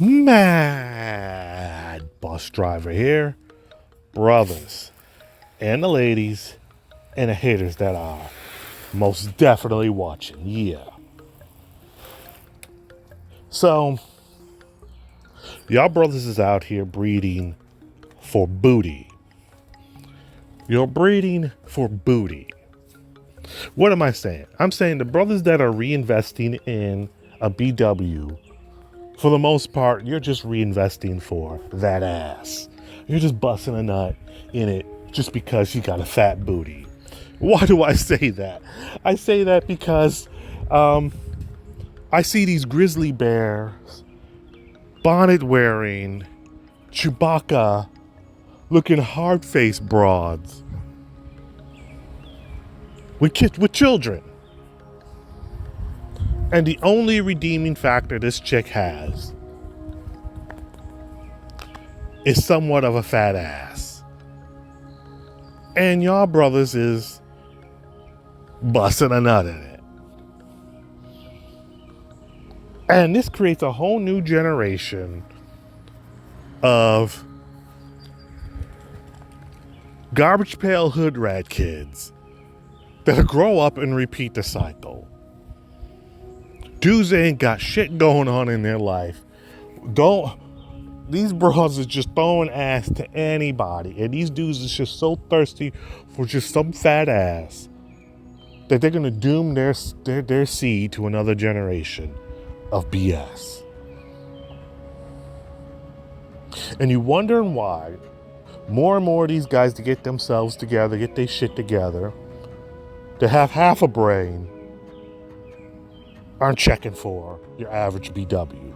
Mad bus driver here, brothers and the ladies and the haters that are most definitely watching. Yeah. So, y'all brothers is out here breeding for booty. You're breeding for booty. What am I saying? I'm saying the brothers that are reinvesting in a BW, for the most part, you're just reinvesting for that ass. You're just busting a nut in it just because you got a fat booty. Why do I say that? I say that because I see these grizzly bears, bonnet wearing, Chewbacca looking hard-faced broads with children. And the only redeeming factor this chick has is somewhat of a fat ass. And y'all brothers is busting a nut in it. And this creates a whole new generation of garbage pail hood rat kids that'll grow up and repeat the cycle. Dudes ain't got shit going on in their life. These bros is just throwing ass to anybody. And these dudes is just so thirsty for just some fat ass that they're gonna doom their seed to another generation of BS. And you wondering why more and more of these guys to get themselves together, get their shit together, to have half a brain, aren't checking for your average BW.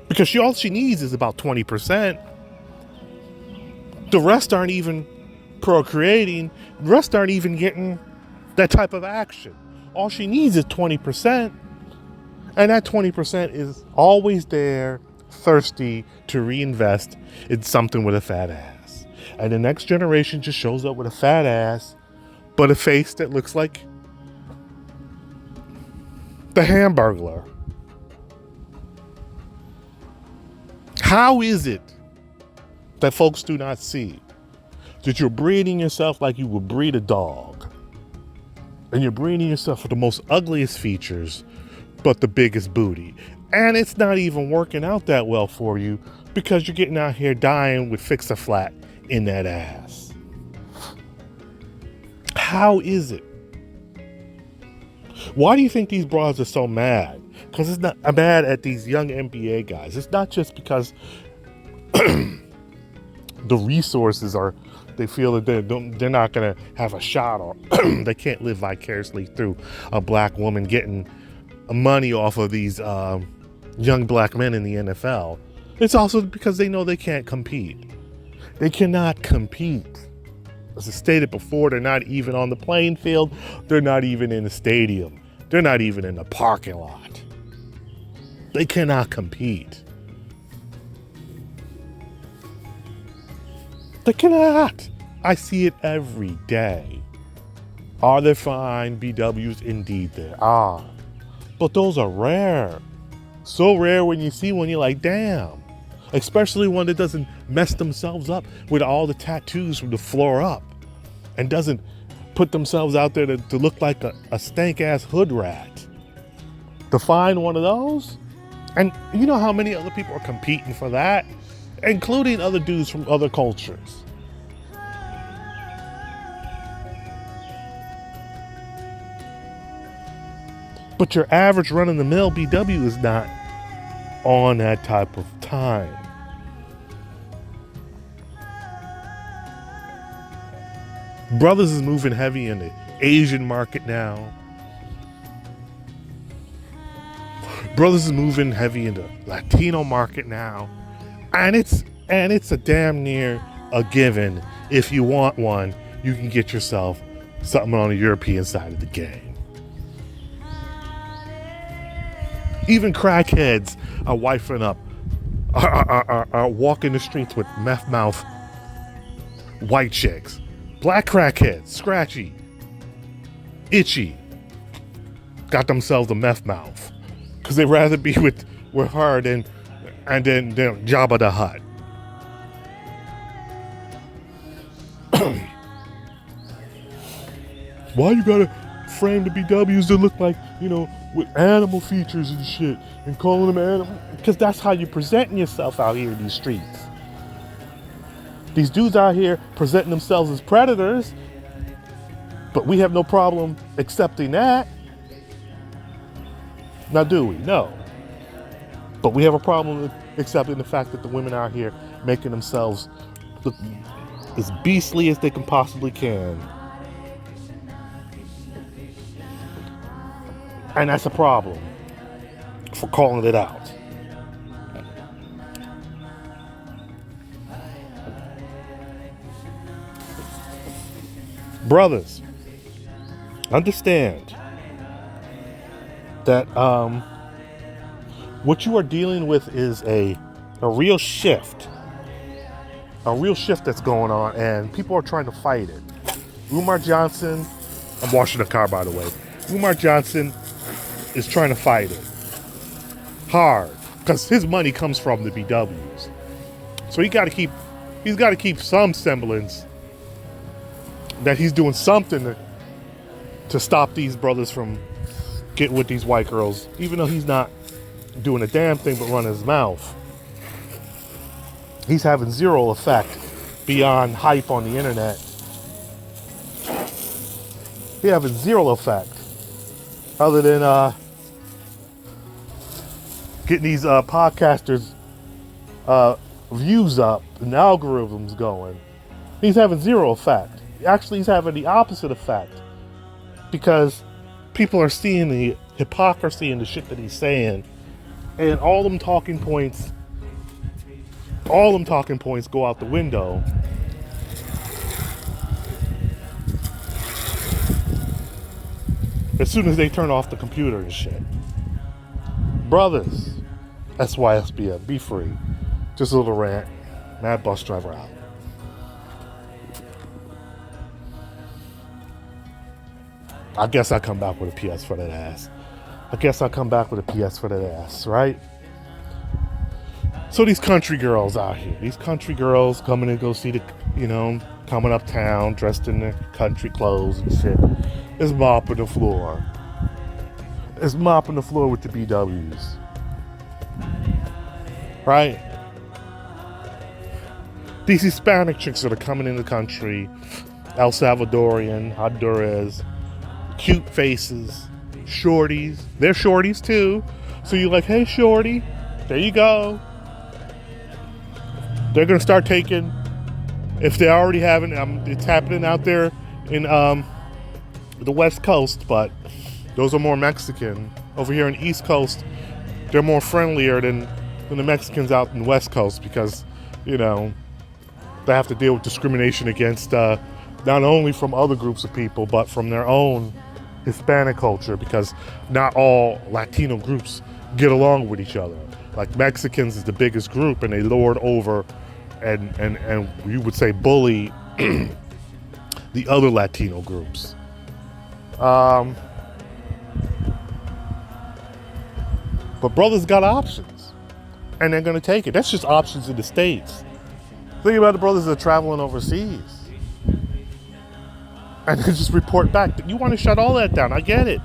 Because all she needs is about 20%. The rest aren't even procreating. The rest aren't even getting that type of action. All she needs is 20%. And that 20% is always there, thirsty to reinvest in something with a fat ass. And the next generation just shows up with a fat ass, but a face that looks like the Hamburglar. How is it that folks do not see that you're breeding yourself like you would breed a dog? And you're breeding yourself with the most ugliest features, but the biggest booty. And it's not even working out that well for you because you're getting out here dying with fix-a-flat in that ass. How is it? Why do you think these broads are so mad? Because it's not mad at these young NBA guys. It's not just because the resources are, they feel that they're not going to have a shot, or they can't live vicariously through a black woman getting money off of these young black men in the NFL. It's also because they know they can't compete. They cannot compete. As I stated before, they're not even on the playing field. They're not even in the stadium. They're not even in the parking lot. They cannot compete. They cannot. I see it every day. Are there fine BWs? Indeed there are. But those are rare. So rare when you see one, you're like, damn. Especially one that doesn't mess themselves up with all the tattoos from the floor up and doesn't put themselves out there to look like a stank-ass hood rat. To find one of those, and you know how many other people are competing for that, including other dudes from other cultures. But your average run-of-the-mill BW is not on that type of time. Brothers is moving heavy in the Asian market now. Brothers is moving heavy in the Latino market now. And it's a damn near a given. If you want one, you can get yourself something on the European side of the game. Even crackheads are wifing up, are walking the streets with meth mouth white chicks. Black crackheads, scratchy, itchy, got themselves a meth mouth. because they'd rather be with her than Jabba the Hutt. Why you gotta frame the BWs to look like, with animal features and shit, and calling them animal? Because that's how you're presenting yourself out here in these streets. These dudes out here presenting themselves as predators, but we have no problem accepting that. Now, do we? No. But we have a problem with accepting the fact that the women out here making themselves look as beastly as they can possibly can. And that's a problem for calling it out. Brothers, understand that what you are dealing with is a real shift. A real shift that's going on, and people are trying to fight it. Umar Johnson, I'm washing the car, by the way. Umar Johnson is trying to fight it hard because his money comes from the BWs. So he's got to keep some semblance that he's doing something to stop these brothers from getting with these white girls, even though he's not doing a damn thing but running his mouth. He's having zero effect beyond hype on the internet. He's having zero effect other than getting these podcasters' views up and algorithms going. He's having zero effect. Actually, he's having the opposite effect because people are seeing the hypocrisy and the shit that he's saying, and all them talking points go out the window. As soon as they turn off the computer and shit. Brothers, SYSBM, be free. Just a little rant. Mad bus driver out. I guess I come back with a PS for that ass. Right? So these country girls out here, coming to go see coming uptown, dressed in their country clothes and shit, is mopping the floor. With the BWs. Right? These Hispanic chicks that are coming in the country, El Salvadorian, Honduras, cute faces, shorties. They're shorties too. So you're like, hey shorty, there you go. They're gonna start taking, if they already haven't, it's happening out there in the West Coast, but those are more Mexican. Over here in the East Coast, they're more friendlier than the Mexicans out in the West Coast because, they have to deal with discrimination against not only from other groups of people, but from their own Hispanic culture, because not all Latino groups get along with each other. Like Mexicans is the biggest group, and they lord over and you would say bully the other Latino groups. But brothers got options, and they're gonna take it. That's just options in the States. Think about the brothers that are traveling overseas. And then just report back that you want to shut all that down. I get it.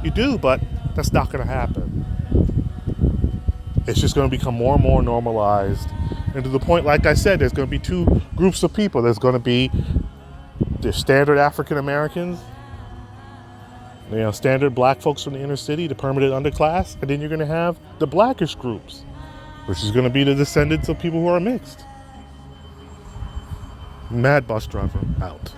You do, but that's not going to happen. It's just going to become more and more normalized. And to the point, like I said, there's going to be two groups of people. There's going to be the standard African Americans, standard black folks from the inner city, the permanent underclass. And then you're going to have the blackish groups, which is going to be the descendants of people who are mixed. Mad bus driver out.